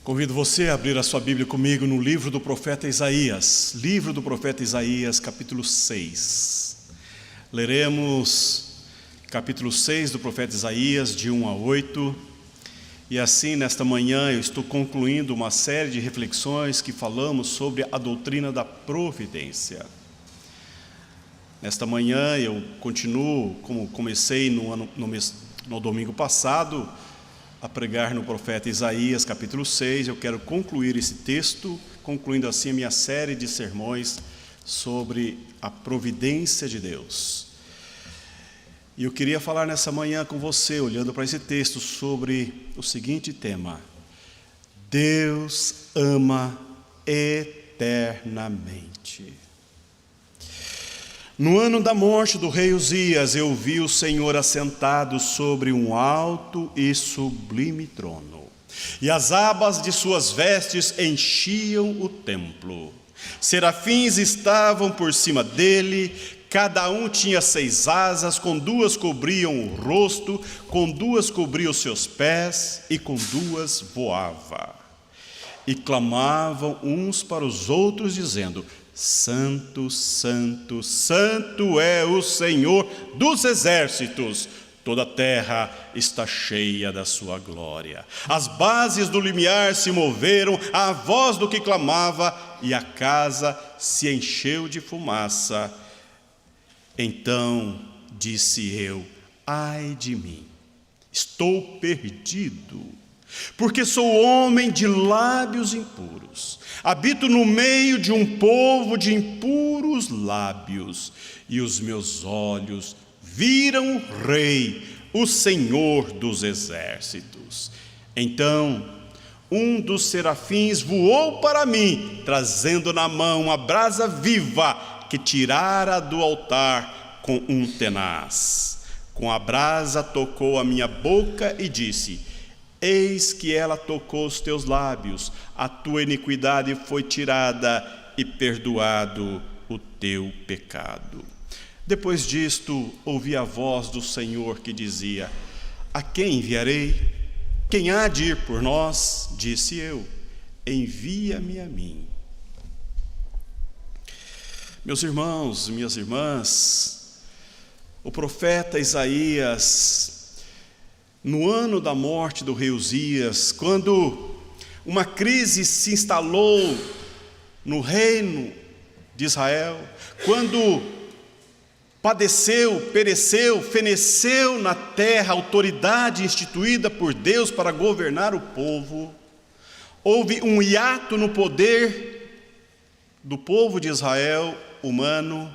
Convido você a abrir a sua Bíblia comigo no livro do profeta Isaías, capítulo 6. Leremos capítulo 6 do profeta Isaías, de 1 a 8. E assim, nesta manhã, eu estou concluindo uma série de reflexões que falamos sobre a doutrina da providência. Nesta manhã, eu continuo, como comecei no domingo passado, a pregar no profeta Isaías, capítulo 6, eu quero concluir esse texto, concluindo assim a minha série de sermões sobre a providência de Deus. E eu queria falar nessa manhã com você, olhando para esse texto, sobre o seguinte tema: Deus ama eternamente. No ano da morte do rei Uzias, eu vi o Senhor assentado sobre um alto e sublime trono, e as abas de suas vestes enchiam o templo. Serafins estavam por cima dele, cada um tinha 6 asas, com 2 cobriam o rosto, com 2 cobriam os seus pés, e com 2 voava. E clamavam uns para os outros, dizendo: Santo, Santo, Santo é o Senhor dos exércitos, toda a terra está cheia da sua glória. As bases do limiar se moveram à voz do que clamava, e a casa se encheu de fumaça. Então disse eu: ai de mim, estou perdido, porque sou homem de lábios impuros. Habito no meio de um povo de impuros lábios, e os meus olhos viram o Rei, o Senhor dos exércitos. Então um dos serafins voou para mim, trazendo na mão uma brasa viva que tirara do altar com um tenaz. Com a brasa tocou a minha boca e disse: eis que ela tocou os teus lábios, a tua iniquidade foi tirada e perdoado o teu pecado. Depois disto, ouvi a voz do Senhor que dizia: a quem enviarei? Quem há de ir por nós? Disse eu: envia-me a mim. Meus irmãos, minhas irmãs, o profeta Isaías, no ano da morte do rei Uzias, quando uma crise se instalou no reino de Israel, quando pereceu, feneceu na terra a autoridade instituída por Deus para governar o povo, houve um hiato no poder do povo de Israel humano.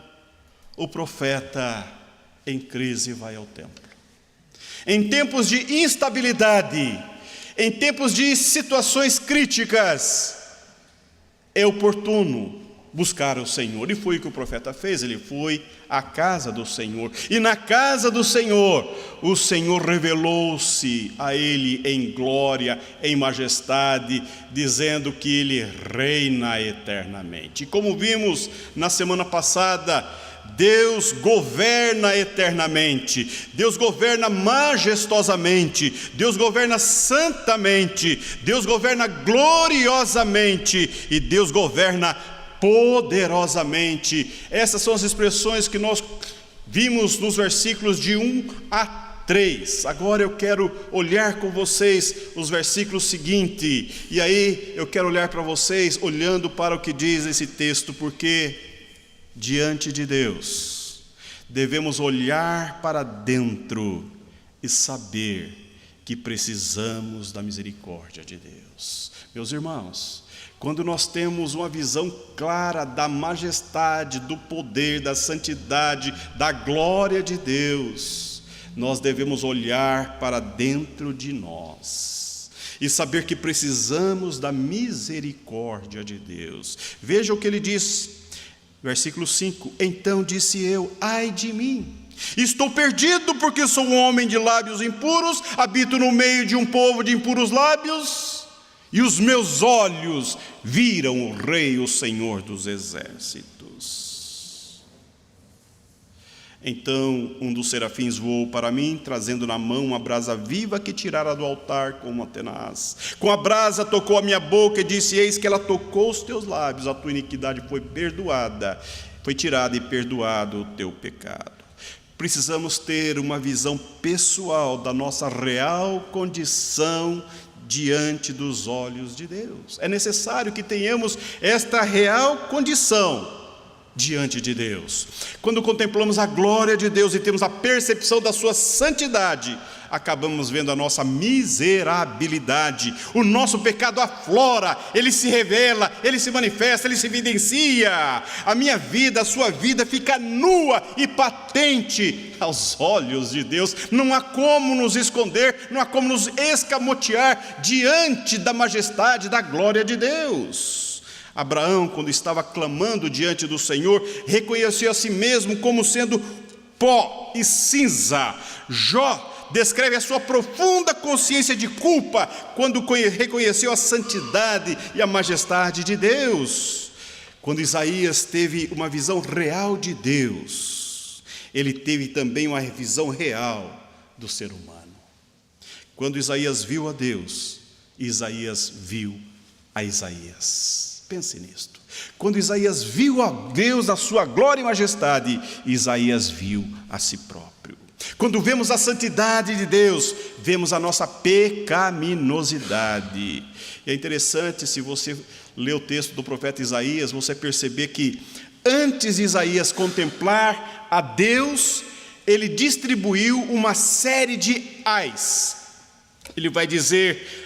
O profeta em crise vai ao templo. Em tempos de instabilidade, em tempos de situações críticas, é oportuno buscar o Senhor. E foi o que o profeta fez. Ele foi à casa do Senhor, e na casa do Senhor, o Senhor revelou-se a ele em glória, em majestade, dizendo que ele reina eternamente. E como vimos na semana passada, Deus governa eternamente, Deus governa majestosamente, Deus governa santamente, Deus governa gloriosamente e Deus governa poderosamente. Essas são as expressões que nós vimos nos versículos de 1 a 3. Agora eu quero olhar com vocês os versículos seguintes, e aí eu quero olhar para vocês olhando para o que diz esse texto, porque diante de Deus devemos olhar para dentro e saber que precisamos da misericórdia de Deus. Meus irmãos, quando nós temos uma visão clara da majestade, do poder, da santidade, da glória de Deus, nós devemos olhar para dentro de nós e saber que precisamos da misericórdia de Deus. Veja o que ele diz, versículo 5: então disse eu: ai de mim, estou perdido, porque sou um homem de lábios impuros, habito no meio de um povo de impuros lábios, e os meus olhos viram o Rei, o Senhor dos exércitos. Então um dos serafins voou para mim, trazendo na mão uma brasa viva que tirara do altar com uma tenaz. Com a brasa tocou a minha boca e disse: eis que ela tocou os teus lábios, a tua iniquidade foi perdoada, foi tirada e perdoado o teu pecado. Precisamos ter uma visão pessoal da nossa real condição diante dos olhos de Deus. É necessário que tenhamos esta real condição diante de Deus. Quando contemplamos a glória de Deus e temos a percepção da sua santidade, acabamos vendo a nossa miserabilidade. O nosso pecado aflora, ele se revela, ele se manifesta, ele se evidencia. A minha vida, a sua vida fica nua e patente aos olhos de Deus. Não há como nos esconder, não há como nos escamotear diante da majestade, da glória de Deus. Abraão, quando estava clamando diante do Senhor, reconheceu a si mesmo como sendo pó e cinza. Jó descreve a sua profunda consciência de culpa quando reconheceu a santidade e a majestade de Deus. Quando Isaías teve uma visão real de Deus, ele teve também uma visão real do ser humano. Quando Isaías viu a Deus, Isaías viu a Isaías. Pense nisto. Quando Isaías viu a Deus na sua glória e majestade, Isaías viu a si próprio. Quando vemos a santidade de Deus, vemos a nossa pecaminosidade. E é interessante, se você ler o texto do profeta Isaías, você perceber que antes de Isaías contemplar a Deus, ele distribuiu uma série de ais. Ele vai dizer,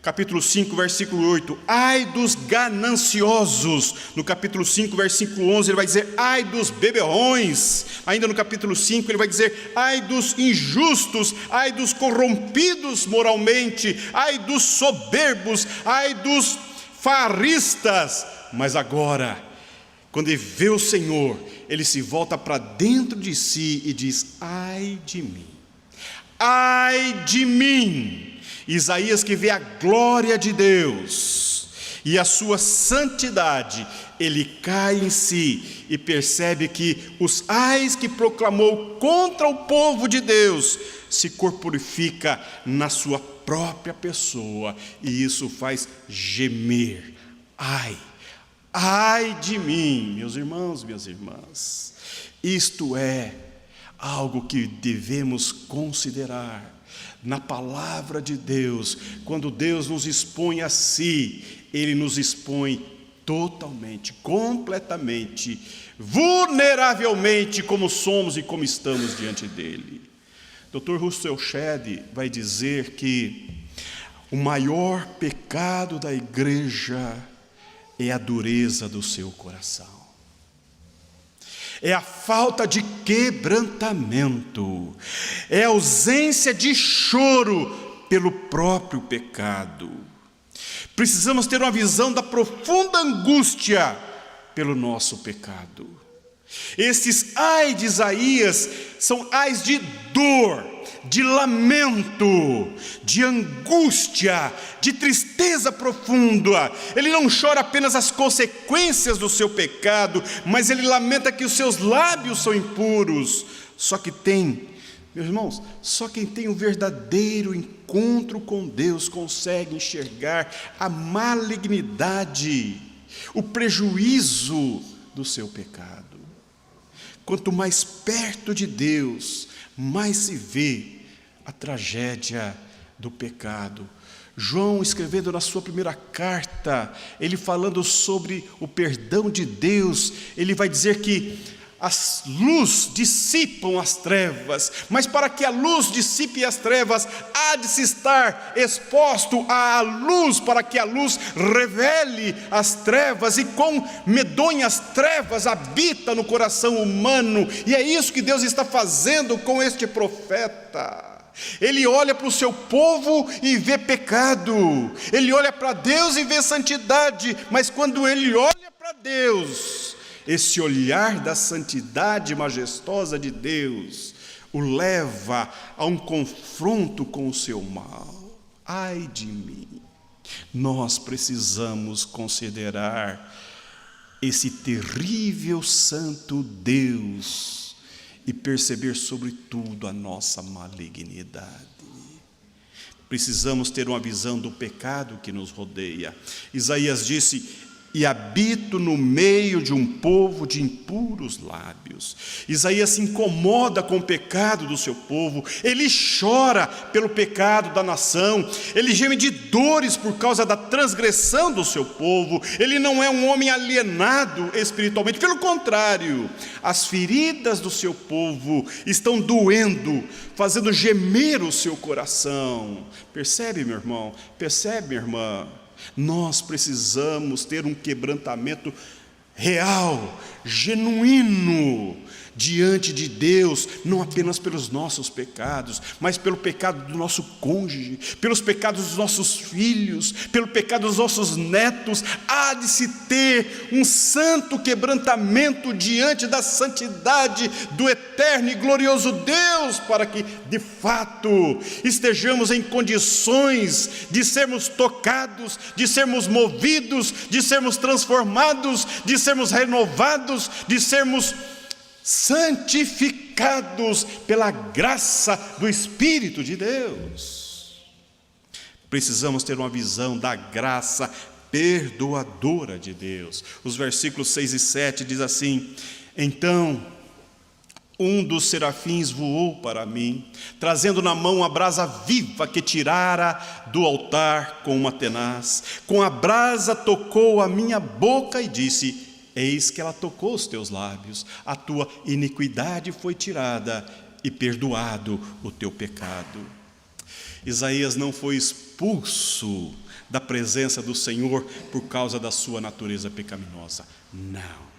capítulo 5, versículo 8, ai dos gananciosos. No capítulo 5, versículo 11, ele vai dizer, ai dos beberrões. Ainda no capítulo 5, ele vai dizer, ai dos injustos, ai dos corrompidos moralmente, ai dos soberbos, ai dos faristas. Mas agora, quando ele vê o Senhor, ele se volta para dentro de si e diz, ai de mim, ai de mim. Isaías, que vê a glória de Deus e a sua santidade, ele cai em si e percebe que os ais que proclamou contra o povo de Deus se corporifica na sua própria pessoa, e isso faz gemer. Ai de mim, meus irmãos, minhas irmãs. Isto é algo que devemos considerar. Na palavra de Deus, quando Deus nos expõe a si, Ele nos expõe totalmente, completamente, vulneravelmente, como somos e como estamos diante dEle. Dr. Russell Shedd vai dizer que o maior pecado da igreja é a dureza do seu coração. É a falta de quebrantamento, é a ausência de choro pelo próprio pecado. Precisamos ter uma visão da profunda angústia pelo nosso pecado. Esses ais de Isaías são ais de dor, de lamento, de angústia, de tristeza profunda. Ele não chora apenas as consequências do seu pecado, mas ele lamenta que os seus lábios são impuros. Só que meus irmãos, só quem tem um verdadeiro encontro com Deus consegue enxergar a malignidade, o prejuízo do seu pecado. Quanto mais perto de Deus, mais se vê a tragédia do pecado. João, escrevendo na sua primeira carta, ele falando sobre o perdão de Deus, ele vai dizer que as luzes dissipam as trevas, mas para que a luz dissipe as trevas, há de se estar exposto à luz, para que a luz revele as trevas, e quão medonhas trevas habita no coração humano. E é isso que Deus está fazendo com este profeta. Ele olha para o seu povo e vê pecado, ele olha para Deus e vê santidade, mas quando ele olha para Deus, esse olhar da santidade majestosa de Deus o leva a um confronto com o seu mal. Ai de mim! Nós precisamos considerar esse terrível santo Deus e perceber sobretudo a nossa malignidade. Precisamos ter uma visão do pecado que nos rodeia. Isaías disse: e habito no meio de um povo de impuros lábios. Isaías se incomoda com o pecado do seu povo, ele chora pelo pecado da nação, ele geme de dores por causa da transgressão do seu povo. Ele não é um homem alienado espiritualmente, pelo contrário, as feridas do seu povo estão doendo, fazendo gemer o seu coração. Percebe, meu irmão? Percebe, minha irmã? Nós precisamos ter um quebrantamento real, genuíno, diante de Deus, não apenas pelos nossos pecados, mas pelo pecado do nosso cônjuge, pelos pecados dos nossos filhos, pelo pecado dos nossos netos. Há de se ter um santo quebrantamento diante da santidade do eterno e glorioso Deus, para que de fato estejamos em condições de sermos tocados, de sermos movidos, de sermos transformados, de sermos renovados, de sermos santificados pela graça do Espírito de Deus. Precisamos ter uma visão da graça perdoadora de Deus. Os versículos 6 e 7 diz assim: então um dos serafins voou para mim, trazendo na mão a brasa viva que tirara do altar com uma tenaz. Com a brasa tocou a minha boca e disse: eis que ela tocou os teus lábios, a tua iniquidade foi tirada e perdoado o teu pecado. Isaías não foi expulso da presença do Senhor por causa da sua natureza pecaminosa, não.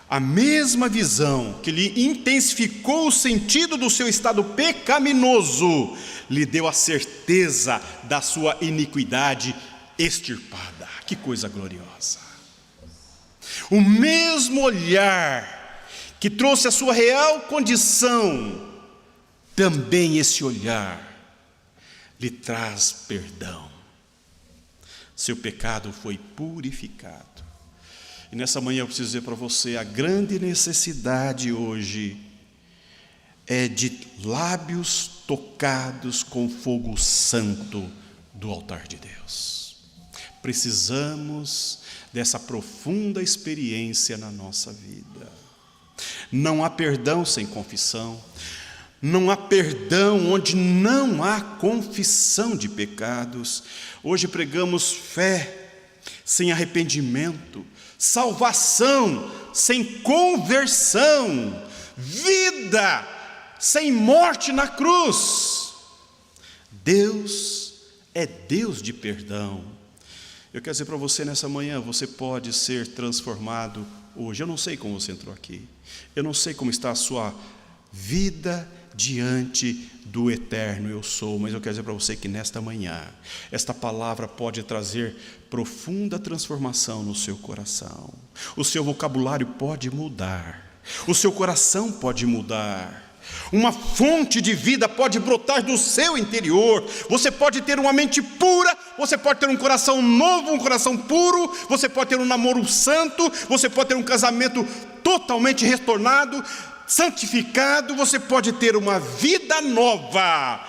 A mesma visão que lhe intensificou o sentido do seu estado pecaminoso, lhe deu a certeza da sua iniquidade extirpada. Que coisa gloriosa! O mesmo olhar que trouxe a sua real condição, também esse olhar lhe traz perdão. Seu pecado foi purificado. E nessa manhã eu preciso dizer para você, a grande necessidade hoje é de lábios tocados com fogo santo do altar de Deus. Precisamos dessa profunda experiência na nossa vida. Não há perdão sem confissão, não há perdão onde não há confissão de pecados. Hoje pregamos fé sem arrependimento, salvação sem conversão, vida sem morte na cruz. Deus é Deus de perdão. Eu quero dizer para você nessa manhã, você pode ser transformado hoje. Eu não sei como você entrou aqui, eu não sei como está a sua vida diante do eterno eu sou, mas eu quero dizer para você que nesta manhã, esta palavra pode trazer profunda transformação no seu coração. O seu vocabulário pode mudar, o seu coração pode mudar. Uma fonte de vida pode brotar do seu interior. Você pode ter uma mente pura, você pode ter um coração novo, um coração puro, você pode ter um namoro santo, você pode ter um casamento totalmente retornado, santificado, você pode ter uma vida nova,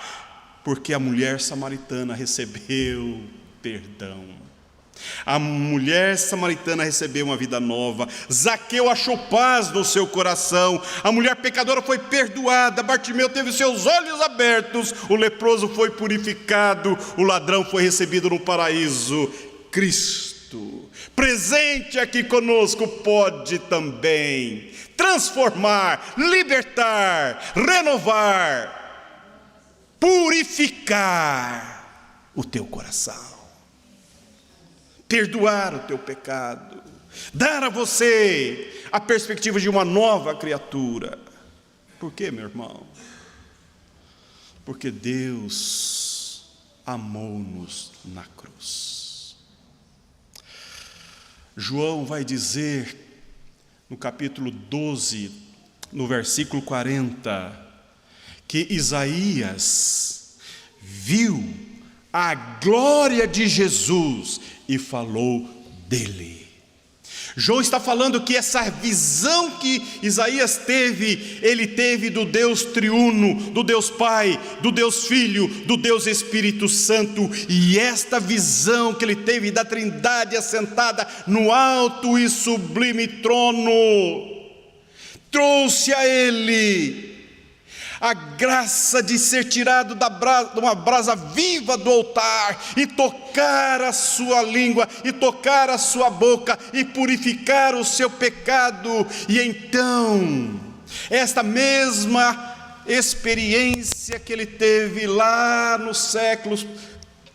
porque a mulher samaritana recebeu perdão. A mulher samaritana recebeu uma vida nova. Zaqueu achou paz no seu coração. A mulher pecadora foi perdoada. Bartimeu teve seus olhos abertos. O leproso foi purificado. O ladrão foi recebido no paraíso. Cristo, presente aqui conosco, pode também transformar, libertar, renovar, purificar o teu coração, perdoar o teu pecado, dar a você a perspectiva de uma nova criatura. Por quê, meu irmão? Porque Deus amou-nos na cruz. João vai dizer no capítulo 12, no versículo 40, que Isaías viu a glória de Jesus e falou dele. João está falando que essa visão que Isaías teve, ele teve do Deus triuno, do Deus Pai, do Deus Filho, do Deus Espírito Santo. E esta visão que ele teve da Trindade assentada no alto e sublime trono, trouxe a ele a graça de ser tirado de uma brasa viva do altar, e tocar a sua língua, e tocar a sua boca, e purificar o seu pecado. E então, esta mesma experiência que ele teve lá nos séculos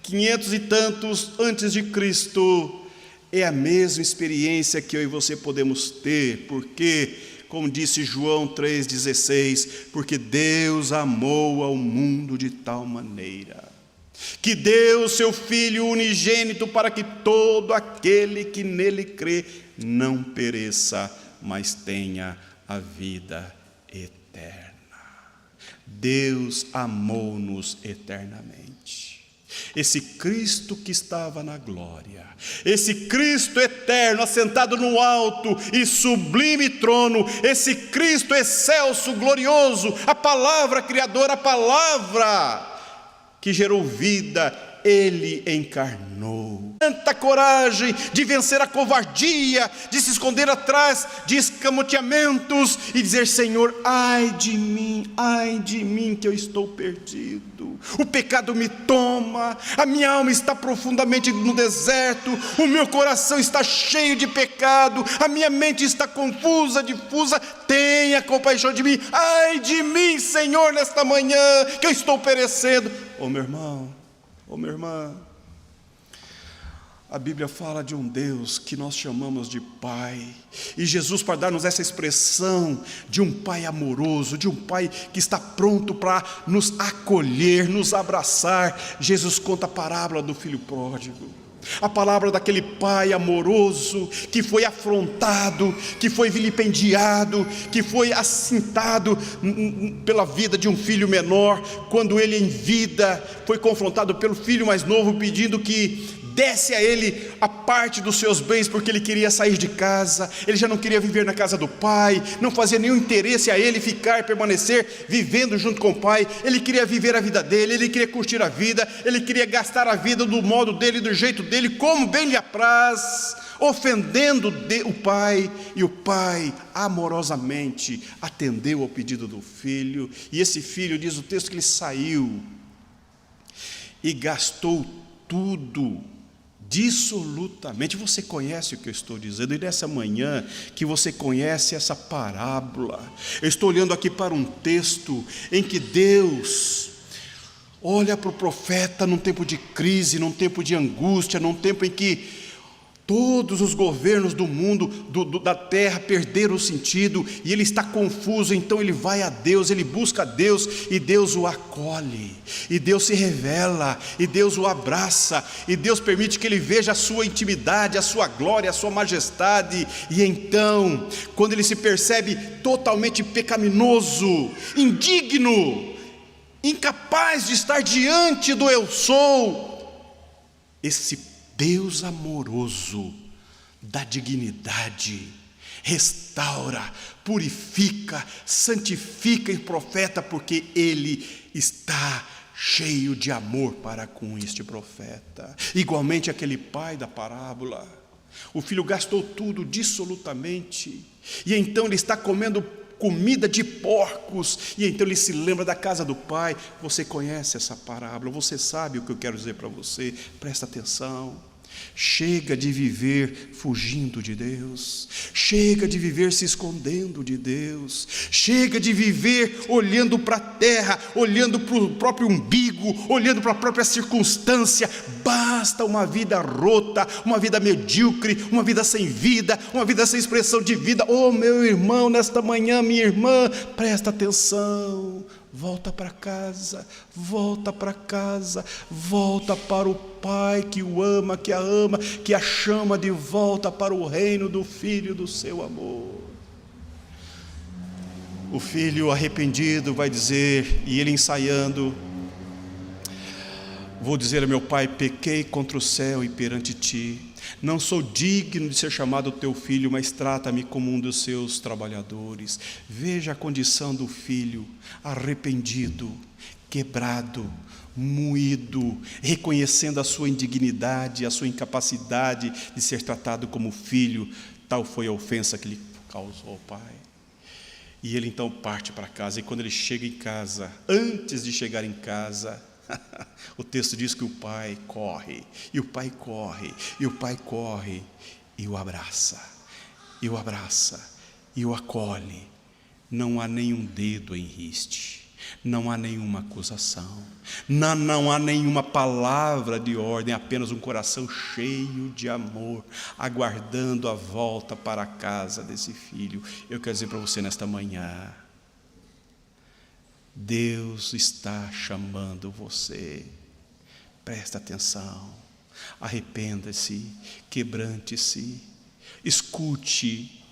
500 e tantos antes de Cristo, é a mesma experiência que eu e você podemos ter, porque, como disse João 3,16, porque Deus amou ao mundo de tal maneira, que deu seu Filho unigênito, para que todo aquele que nele crê não pereça, mas tenha a vida eterna. Deus amou-nos eternamente. Esse Cristo que estava na glória, esse Cristo eterno, assentado no alto e sublime trono, esse Cristo excelso, glorioso, a palavra criadora, a palavra que gerou vida, ele encarnou. Tanta coragem de vencer a covardia, de se esconder atrás de escamoteamentos e dizer: Senhor, ai de mim que eu estou perdido. O pecado me toma, a minha alma está profundamente no deserto, o meu coração está cheio de pecado, a minha mente está confusa, difusa. Tenha compaixão de mim, ai de mim, Senhor, nesta manhã que eu estou perecendo. Ô meu irmão, ô minha irmã, a Bíblia fala de um Deus que nós chamamos de Pai, e Jesus, para dar-nos essa expressão de um Pai amoroso, de um Pai que está pronto para nos acolher, nos abraçar, Jesus conta a parábola do filho pródigo, a palavra daquele pai amoroso que foi afrontado, que foi vilipendiado, que foi assintado pela vida de um filho menor, quando ele em vida foi confrontado pelo filho mais novo, pedindo que desse a ele a parte dos seus bens, porque ele queria sair de casa, ele já não queria viver na casa do pai, não fazia nenhum interesse a ele ficar, permanecer vivendo junto com o pai, ele queria viver a vida dele, ele queria curtir a vida, ele queria gastar a vida do modo dele, do jeito dele, como bem lhe apraz, ofendendo o pai, e o pai amorosamente atendeu ao pedido do filho, e esse filho, diz o texto, que ele saiu e gastou tudo, dissolutamente. Você conhece o que eu estou dizendo, e nessa manhã que você conhece essa parábola, eu estou olhando aqui para um texto em que Deus olha para o profeta num tempo de crise, num tempo de angústia, num tempo em que todos os governos do mundo, da terra, perderam o sentido, e ele está confuso. Então ele vai a Deus, ele busca a Deus, e Deus o acolhe, e Deus se revela, e Deus o abraça, e Deus permite que ele veja a sua intimidade, a sua glória, a sua majestade. E então, quando ele se percebe totalmente pecaminoso, indigno, incapaz de estar diante do eu sou, esse Deus amoroso dá dignidade, restaura, purifica, santifica o profeta, porque ele está cheio de amor para com este profeta. Igualmente aquele pai da parábola, o filho gastou tudo dissolutamente, e então ele está comendo comida de porcos, e então ele se lembra da casa do pai. Você conhece essa parábola, você sabe o que eu quero dizer para você, presta atenção. Chega de viver fugindo de Deus, chega de viver se escondendo de Deus, chega de viver olhando para a terra, olhando para o próprio umbigo, olhando para a própria circunstância. Basta uma vida rota, uma vida medíocre, uma vida sem vida, uma vida sem expressão de vida. Oh meu irmão, nesta manhã, minha irmã, presta atenção. Volta para casa, volta para casa, volta para o Pai que o ama, que a ama, que a chama de volta para o reino do Filho do seu amor. O filho arrependido vai dizer, e ele ensaiando: Vou dizer a meu pai: pequei contra o céu e perante ti. Não sou digno de ser chamado teu filho, mas trata-me como um dos seus trabalhadores. Veja a condição do filho, arrependido, quebrado, moído, reconhecendo a sua indignidade, a sua incapacidade de ser tratado como filho. Tal foi a ofensa que lhe causou o pai. E ele então parte para casa, e quando ele chega em casa, antes de chegar em casa, o texto diz que o pai corre, e o pai corre, e o pai corre, e o abraça, e o abraça, e o acolhe. Não há nenhum dedo em riste, não há nenhuma acusação, não há nenhuma palavra de ordem, apenas um coração cheio de amor, aguardando a volta para a casa desse filho. Eu quero dizer para você nesta manhã: Deus está chamando você. Presta atenção, arrependa-se, quebrante-se, escute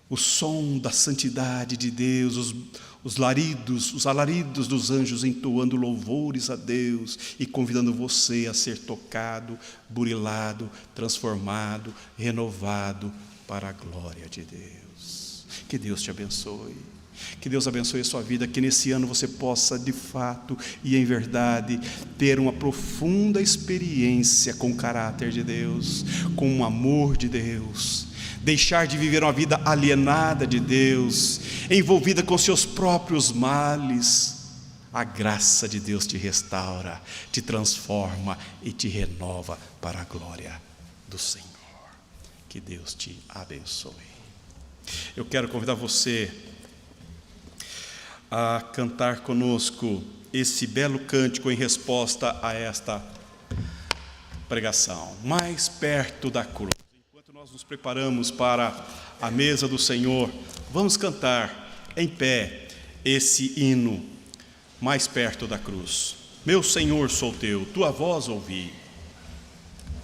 o som da santidade de Deus, os alaridos dos anjos entoando louvores a Deus e convidando você a ser tocado, burilado, transformado, renovado para a glória de Deus. Que Deus te abençoe. Que Deus abençoe a sua vida, que nesse ano você possa de fato e em verdade ter uma profunda experiência com o caráter de Deus, com o amor de Deus, deixar de viver uma vida alienada de Deus, envolvida com seus próprios males. A graça de Deus te restaura, te transforma e te renova para a glória do Senhor. Que Deus te abençoe. Eu quero convidar você a cantar conosco esse belo cântico em resposta a esta pregação, mais perto da cruz. Enquanto nós nos preparamos para a mesa do Senhor, vamos cantar em pé esse hino, mais perto da cruz. Meu Senhor, sou teu, tua voz ouvi.